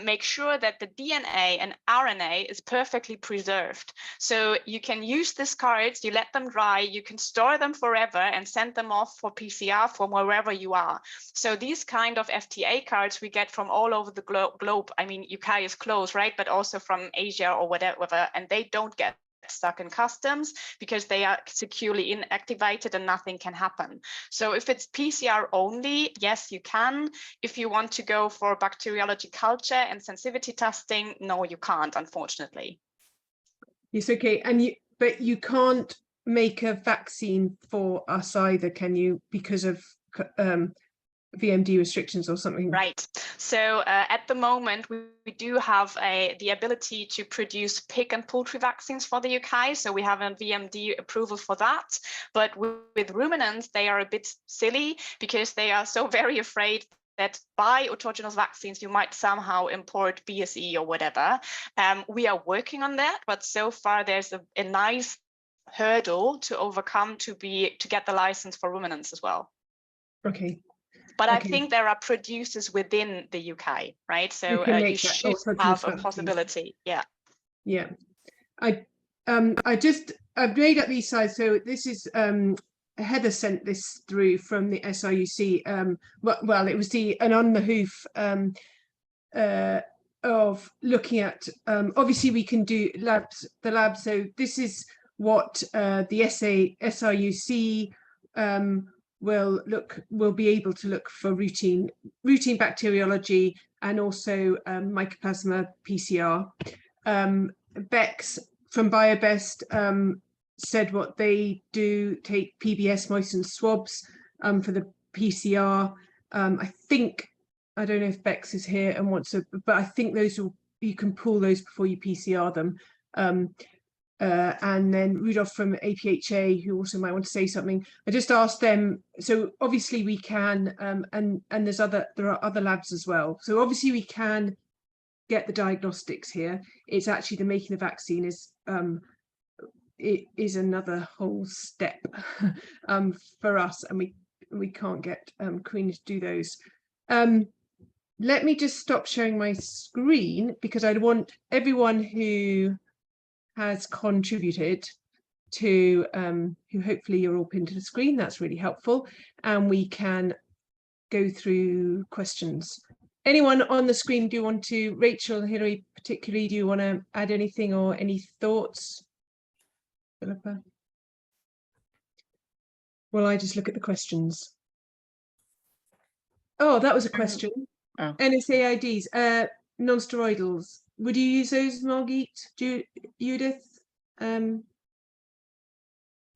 [SPEAKER 8] make sure that the DNA and RNA is perfectly preserved. So you can use these cards, you let them dry, you can store them forever and send them off for PCR from wherever you are. So these kind of FTA cards we get from all over the globe. I mean, UK is close, right? But also from Asia or whatever, and they don't get stuck in customs because they are securely inactivated and nothing can happen. So if it's PCR only, yes, you can. If you want to go for bacteriology culture and sensitivity testing, no, you can't, unfortunately.
[SPEAKER 2] Yes, okay. But you can't make a vaccine for us either, can you, because of VMD restrictions or something?
[SPEAKER 8] Right. So at the moment, we do have the ability to produce pig and poultry vaccines for the UK. So we have a VMD approval for that. But with ruminants, they are a bit silly because they are so very afraid that by autogenous vaccines, you might somehow import BSE or whatever. We are working on that, but so far there's a nice hurdle to overcome to get the license for ruminants as well.
[SPEAKER 2] Okay.
[SPEAKER 8] But
[SPEAKER 2] okay.
[SPEAKER 8] I think there are producers within the UK, right? So you should have a possibility. Yeah.
[SPEAKER 2] Yeah. I've made up these slides. So this is Heather sent this through from the SRUC. Well, it was an on the hoof of looking at. Obviously, we can do the lab. So this is what the SRUC will be able to look for routine bacteriology and also Mycoplasma PCR. Bex from BioBest said what they do, take PBS moistened swabs for the PCR. I don't know if Bex is here and wants to, but I think you can pull those before you PCR them. And then Rudolph from APHA, who also might want to say something. I just asked them. So obviously we can, and there are other labs as well. So obviously we can get the diagnostics here. It's actually the making the vaccine it is another whole step for us, and we can't get Carina to do those. Let me just stop sharing my screen because I want everyone who has contributed to who hopefully you're all pinned to the screen. That's really helpful, and we can go through questions. Anyone on the screen, do you want to, Rachel and Hilary particularly, do you want to add anything or any thoughts? Philippa? Well, I just look at the questions. Oh, that was a question.
[SPEAKER 5] Oh.
[SPEAKER 2] NSAIDs, non-steroidals. Would you use those, Margit, Judith,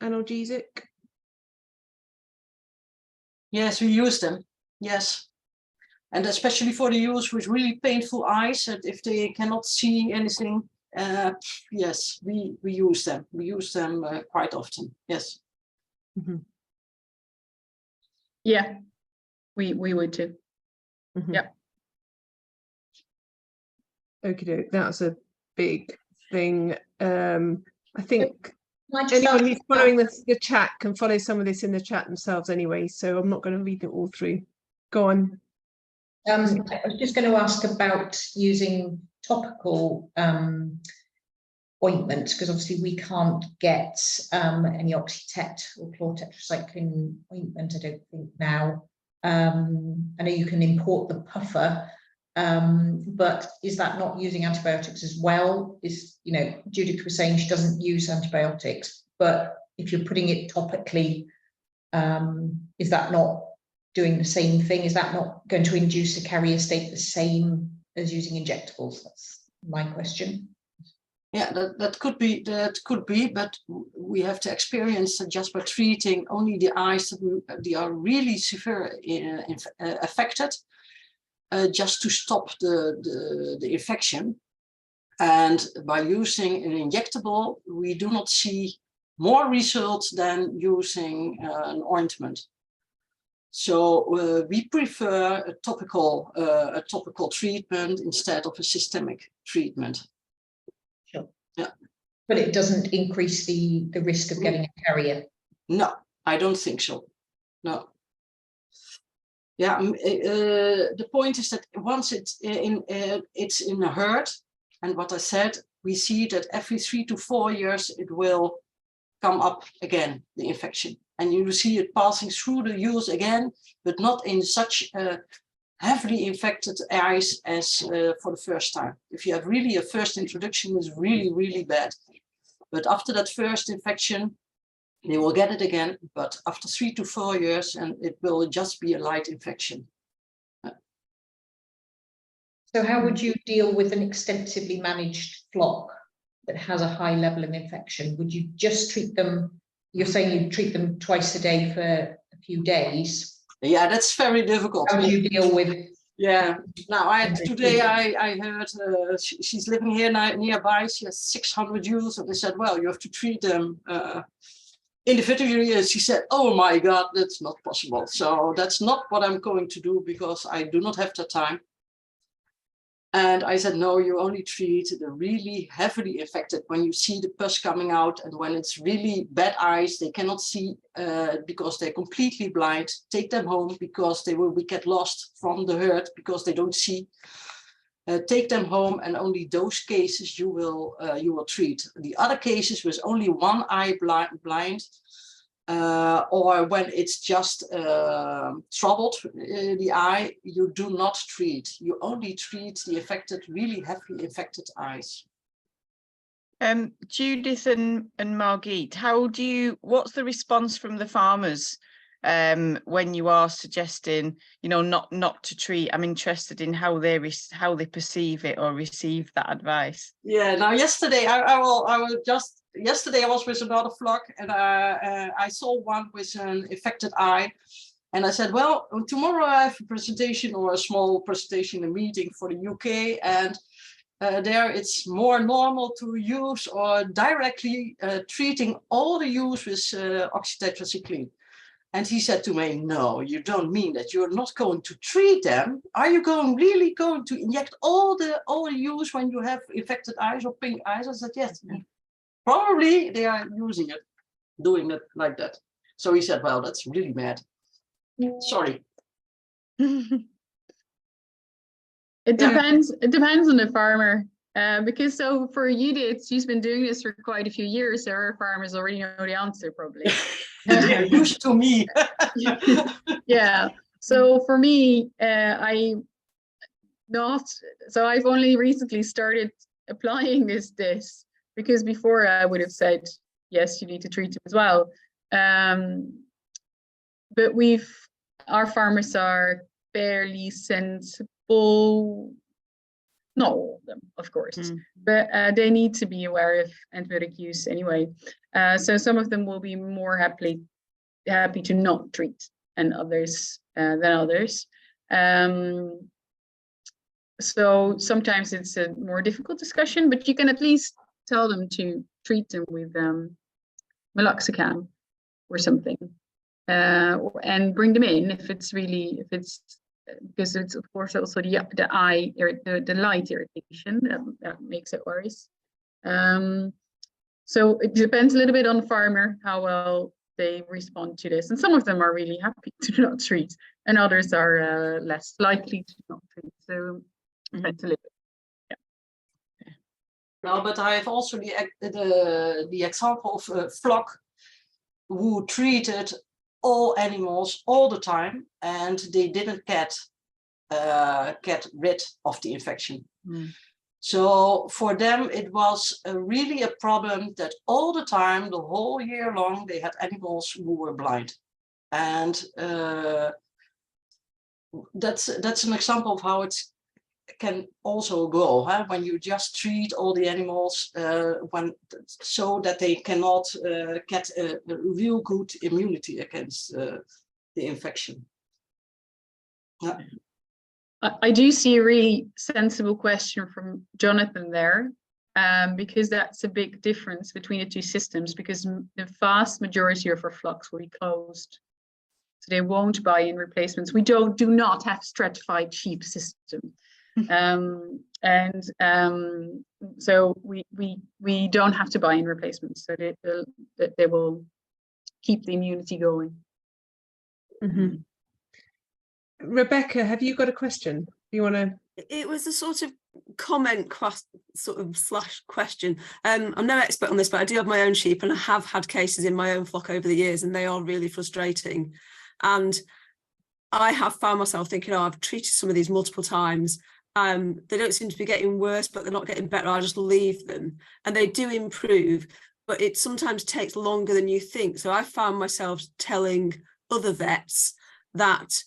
[SPEAKER 2] analgesic?
[SPEAKER 6] Yes, we use them. Yes. And especially for the users with really painful eyes, and if they cannot see anything, yes, we use them. We use them quite often. Yes.
[SPEAKER 2] Mm-hmm.
[SPEAKER 7] Yeah, we would too.
[SPEAKER 2] Mm-hmm.
[SPEAKER 7] Yep.
[SPEAKER 2] Okay, that's a big thing. I think
[SPEAKER 3] Anyone
[SPEAKER 2] who's following the chat can follow some of this in the chat themselves anyway, so I'm not going to read it all through. Go on.
[SPEAKER 3] I was just going to ask about using topical ointment, because obviously we can't get any Oxytet or chlortetracycline ointment, I don't think now. I know you can import the puffer, but is that not using antibiotics as well? Judith was saying she doesn't use antibiotics, but if you're putting it topically, is that not doing the same thing? Is that not going to induce a carrier state the same as using injectables? That's my question.
[SPEAKER 6] Yeah, that could be, but we have to experience that just by treating only the eyes that are really severe affected, just to stop the infection. And by using an injectable, we do not see more results than using an ointment. So we prefer a topical treatment instead of a systemic treatment.
[SPEAKER 3] Sure.
[SPEAKER 6] Yeah.
[SPEAKER 3] But it doesn't increase the risk of getting a carrier.
[SPEAKER 6] No, I don't think so. No. Yeah, the point is that once it's in a herd, and what I said, we see that every 3 to 4 years it will come up again, the infection, and you see it passing through the ewes again, but not in such heavily infected eyes as for the first time. If you have really a first introduction, it's really, really bad. But after that first infection, they will get it again, but after 3 to 4 years, and it will just be a light infection.
[SPEAKER 3] So how would you deal with an extensively managed flock that has a high level of infection? Would you just treat them? You're saying you treat them twice a day for a few days.
[SPEAKER 6] Yeah, that's very difficult.
[SPEAKER 3] How do you deal with?
[SPEAKER 6] Yeah, now today I heard she's living here nearby. She has 600 ewes, and they said, well, you have to treat them individually. And she said, oh my God, that's not possible. So that's not what I'm going to do, because I do not have the time. And I said, no, you only treat the really heavily infected when you see the pus coming out, and when it's really bad eyes, they cannot see because they're completely blind. Take them home, because they will get lost from the herd because they don't see. Take them home, and only those cases you will treat. The other cases with only one eye blind, or when it's just troubled, the eye, you do not treat. You only treat the affected, really heavily infected eyes.
[SPEAKER 5] Judith and Margit, what's the response from the farmers when you are suggesting, not to treat? I'm interested in how they perceive it or receive that advice.
[SPEAKER 6] Yeah, now yesterday Yesterday I was with another flock, and I saw one with an affected eye, and I said, well, tomorrow I have a presentation, or a small presentation, a meeting for the UK, and there it's more normal to use or directly treating all the ewes with oxytetracycline. And he said to me, no, you don't mean that. You're not going to treat them. Are you really going to inject all the ewes when you have infected eyes or pink eyes? I said, yes. Probably they are doing it like that. So he said, well, that's really bad. Sorry.
[SPEAKER 7] It depends. It depends on the farmer. Because so for Judith, she's been doing this for quite a few years. So her farmers already know the answer, probably.
[SPEAKER 6] They're used to me.
[SPEAKER 7] Yeah. So for me, I've only recently started applying this. Because before I would have said, yes, you need to treat them as well. But our farmers are fairly sensible, not all of them, of course, but they need to be aware of antibiotic use anyway. So some of them will be more happy to not treat than others. So sometimes it's a more difficult discussion, but you can at least tell them to treat them with meloxicam or something, and bring them in if it's because it's of course also the eye, the light irritation that makes it worse. So it depends a little bit on the farmer how well they respond to this, and some of them are really happy to not treat, and others are less likely to not treat. So depends a little bit.
[SPEAKER 6] No, but I have also the example of a flock who treated all animals all the time, and they didn't get rid of the infection. So for them, it was really a problem that all the time, the whole year long, they had animals who were blind, and that's an example of how it's can also go, when you just treat all the animals so that they cannot get a real good immunity against the infection. Yeah.
[SPEAKER 7] I do see a really sensible question from Jonathan there. because that's a big difference between the two systems, because the vast majority of our flocks will be closed. So they won't buy in replacements. We do not have stratified sheep system. So we don't have to buy in replacements. So they will keep the immunity going.
[SPEAKER 2] Mm-hmm. Rebecca, have you got a question? Do you want to?
[SPEAKER 9] It was a sort of comment slash question. I'm no expert on this, but I do have my own sheep, and I have had cases in my own flock over the years, and they are really frustrating. And I have found myself thinking, oh, I've treated some of these multiple times. They don't seem to be getting worse, but they're not getting better. I'll just leave them, and they do improve, but it sometimes takes longer than you think. So I found myself telling other vets that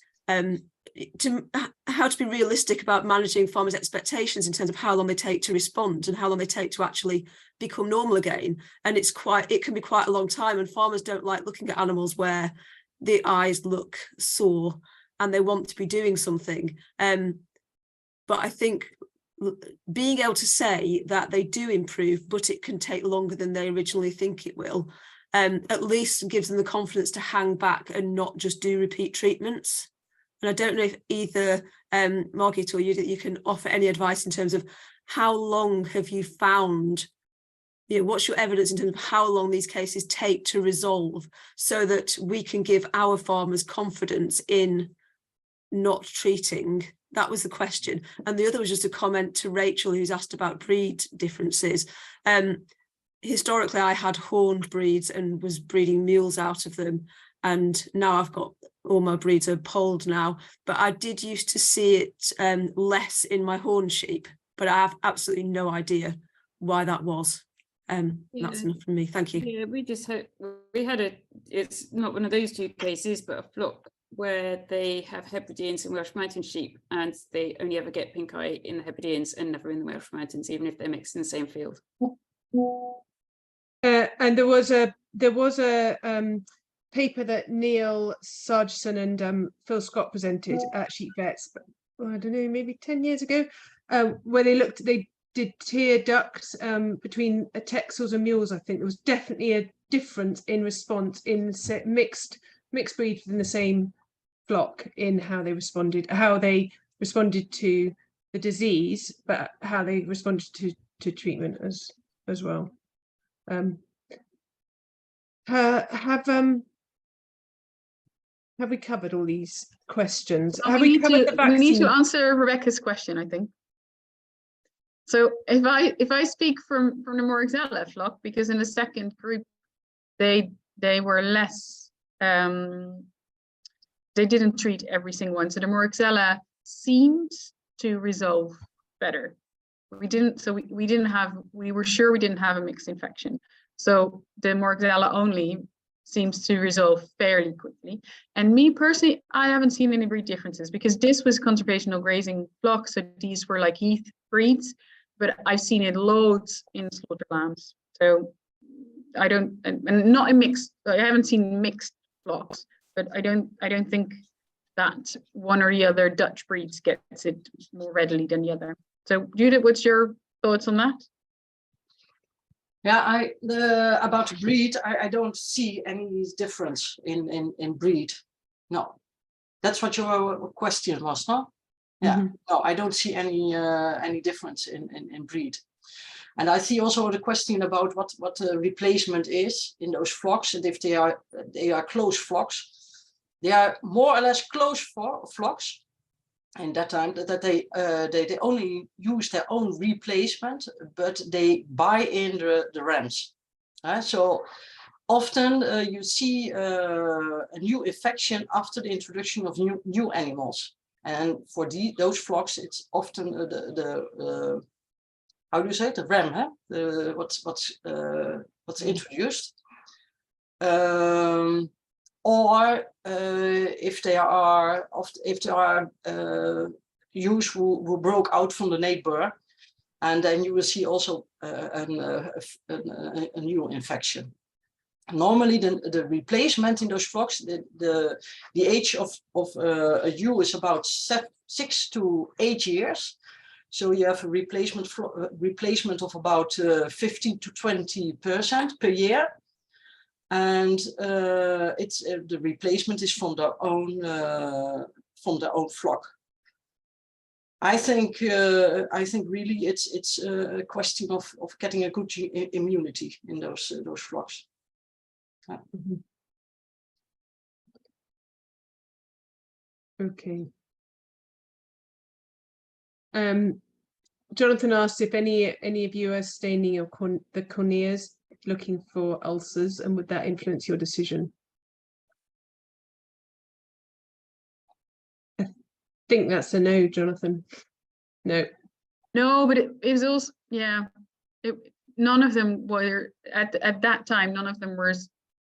[SPEAKER 9] how to be realistic about managing farmers' expectations in terms of how long they take to respond and how long they take to actually become normal again. And it can be quite a long time, and farmers don't like looking at animals where the eyes look sore and they want to be doing something. But I think being able to say that they do improve, but it can take longer than they originally think it will, at least gives them the confidence to hang back and not just do repeat treatments. And I don't know if either Margit or you can offer any advice in terms of how long have you found, what's your evidence in terms of how long these cases take to resolve, so that we can give our farmers confidence in not treating. That was the question. And the other was just a comment to Rachel, who's asked about breed differences. Historically, I had horned breeds and was breeding mules out of them. And now I've got all my breeds are polled now. But I did used to see it less in my horned sheep, but I have absolutely no idea why that was. That's enough from me. Thank you.
[SPEAKER 4] Yeah, we had it's not one of those two cases, but a flock where they have Hebrideans and Welsh Mountain sheep, and they only ever get pink eye in the Hebrideans and never in the Welsh Mountains, even if they're mixed in the same field.
[SPEAKER 2] And there was a paper that Neil Sargson and Phil Scott presented at Sheep Vets, I don't know, maybe 10 years ago, where they did tier ducts between Texels and mules. I think there was definitely a difference in response in mixed breeds within the same flock in how they responded to the disease, but how they responded to treatment as well. Have we covered all these questions?
[SPEAKER 7] Well, we need to answer Rebecca's question, I think. So if I speak from the Moraxella flock, because in the second group they were less, they didn't treat every single one. So the Moraxella seemed to resolve better. We were sure we didn't have a mixed infection. So the Moraxella only seems to resolve fairly quickly. And me personally, I haven't seen any breed differences, because this was conservational grazing flocks. So these were like heath breeds, but I've seen it loads in slaughter lambs. So I don't, and not a mixed, I haven't seen mixed flocks, but I don't think that one or the other Dutch breeds gets it more readily than the other. So Judith, what's your thoughts on that?
[SPEAKER 6] Yeah, about the breed, I don't see any difference in breed. No, that's what your question was, no? Yeah, no, I don't see any difference in breed. And I see also the question about what the replacement is in those flocks, and if they are close flocks. They are more or less close flocks. In that time that they only use their own replacement, but they buy in the rams. So often you see a new infection after the introduction of new animals, and for those flocks it's often the how do you say it, the ram, what's introduced. Or if they are ewes who broke out from the neighbor, and then you will see also a new infection. Normally, the replacement in those flocks, the age of a ewe is about 6 to 8 years. So you have a replacement of about 15 to 20% per year. And the replacement is from their own flock. I think really it's a question of getting a good immunity in those flocks. Yeah.
[SPEAKER 2] Mm-hmm. Okay. Jonathan asked if any of you are staining your the corneas looking for ulcers, and would that influence your decision? I think that's a no, Jonathan. No.
[SPEAKER 7] No, but it was also, yeah, none of them were at that time. None of them were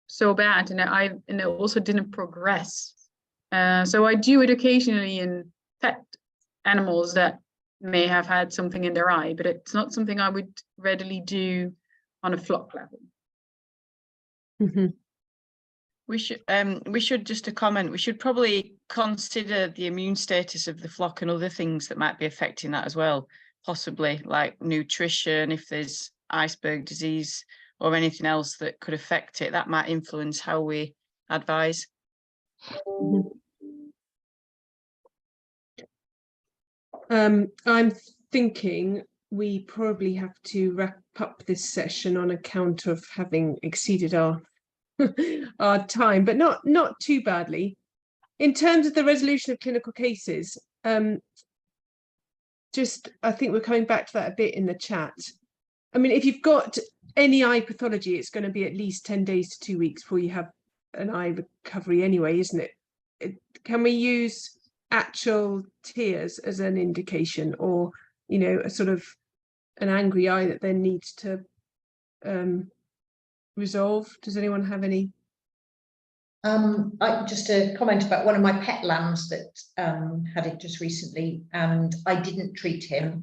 [SPEAKER 7] so bad, and it also didn't progress. So I do it occasionally in pet animals that may have had something in their eye, but it's not something I would readily do on a flock level.
[SPEAKER 2] Mm-hmm.
[SPEAKER 5] We should just a comment, we should probably consider the immune status of the flock and other things that might be affecting that as well, possibly like nutrition, if there's iceberg disease or anything else that could affect it, that might influence how we advise.
[SPEAKER 2] Mm-hmm. I'm thinking we probably have to wrap up this session on account of having exceeded our our time, but not too badly. In terms of the resolution of clinical cases, I think we're coming back to that a bit in the chat. I mean, if you've got any eye pathology, it's going to be at least 10 days to 2 weeks before you have an eye recovery anyway, isn't it? Can we use actual tears as an indication, or a sort of an angry eye that then needs to resolve? Does anyone have any?
[SPEAKER 3] Just a comment about one of my pet lambs that had it just recently, and I didn't treat her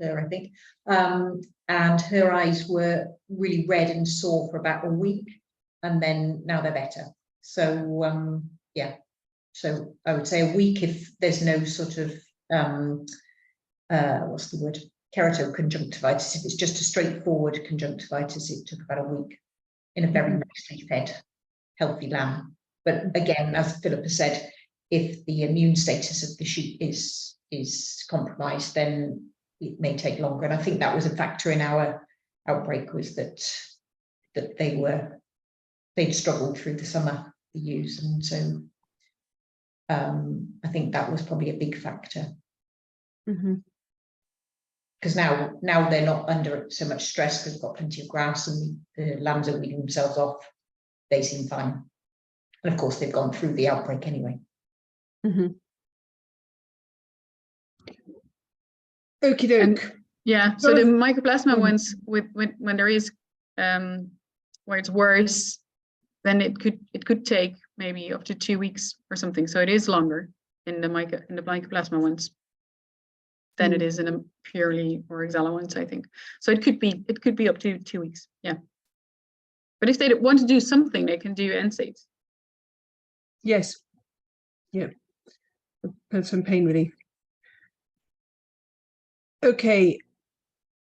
[SPEAKER 3] I think, and her eyes were really red and sore for about a week, and then now they're better. So yeah, so I would say a week if there's no sort of what's the word, keratoconjunctivitis. If it's just a straightforward conjunctivitis, it took about a week in a very nicely fed healthy lamb. But again, as Phillipa said, if the immune status of the sheep is compromised, then it may take longer. And I think that was a factor in our outbreak, was that they'd struggled through the summer, the ewes, and so I think that was probably a big factor. Because now they're not under so much stress because they've got plenty of grass and the lambs are weaning themselves off. They seem fine. And of course, they've gone through the outbreak anyway.
[SPEAKER 2] Okie doke.
[SPEAKER 7] Yeah, so the mycoplasma ones, when there is where it's worse, then it could take maybe up to 2 weeks or something. So it is longer in the mycoplasma ones than it is in a purely Oryxella ones, I think. So it could be up to 2 weeks. Yeah. But if they want to do something, they can do NSAIDs.
[SPEAKER 2] Yes. Yeah. Some pain relief. Okay.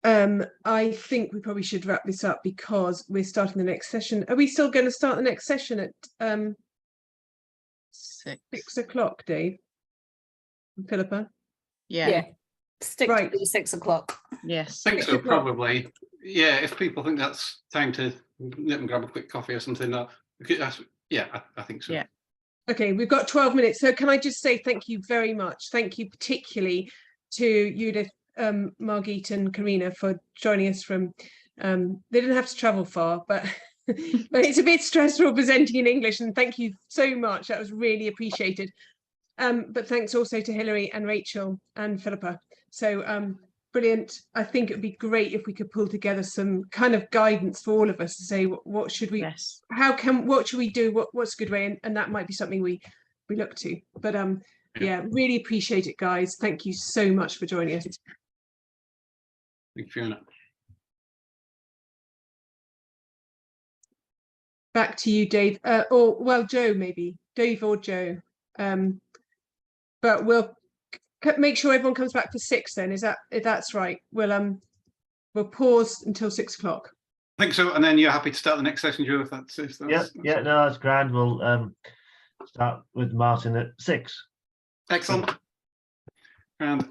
[SPEAKER 2] I think we probably should wrap this up because we're starting the next session. Are we still going to start the next session at 6 o'clock, Dave? And Phillipa?
[SPEAKER 9] Yeah. Stick
[SPEAKER 2] right
[SPEAKER 9] to 6 o'clock.
[SPEAKER 5] Yes.
[SPEAKER 1] I think so, probably. Yeah, if people think that's time to nip and grab a quick coffee or something, yeah, I think so.
[SPEAKER 5] Yeah.
[SPEAKER 2] Okay, we've got 12 minutes. So can I just say thank you very much. Thank you particularly to Judith, Margit and Carina for joining us from, they didn't have to travel far, but but it's a bit stressful presenting in English, and thank you so much. That was really appreciated. But thanks also to Hilary and Rachel and Phillipa. So brilliant. I think it would be great if we could pull together some kind of guidance for all of us to say what should we, what should we do, what's a good way, and that might be something we look to. But yeah, really appreciate it, guys. Thank you so much for joining us.
[SPEAKER 1] Thank you, Fiona.
[SPEAKER 2] Back to you, Dave, or well, Joe, maybe Dave or Joe. But we'll make sure everyone comes back for 6 then? Is that, if that's right? We'll pause until 6 o'clock.
[SPEAKER 1] I think so, and then you're happy to start the next session, Joe, if that's
[SPEAKER 10] yeah, no, that's grand. We'll start with Martin at 6.
[SPEAKER 1] Excellent. And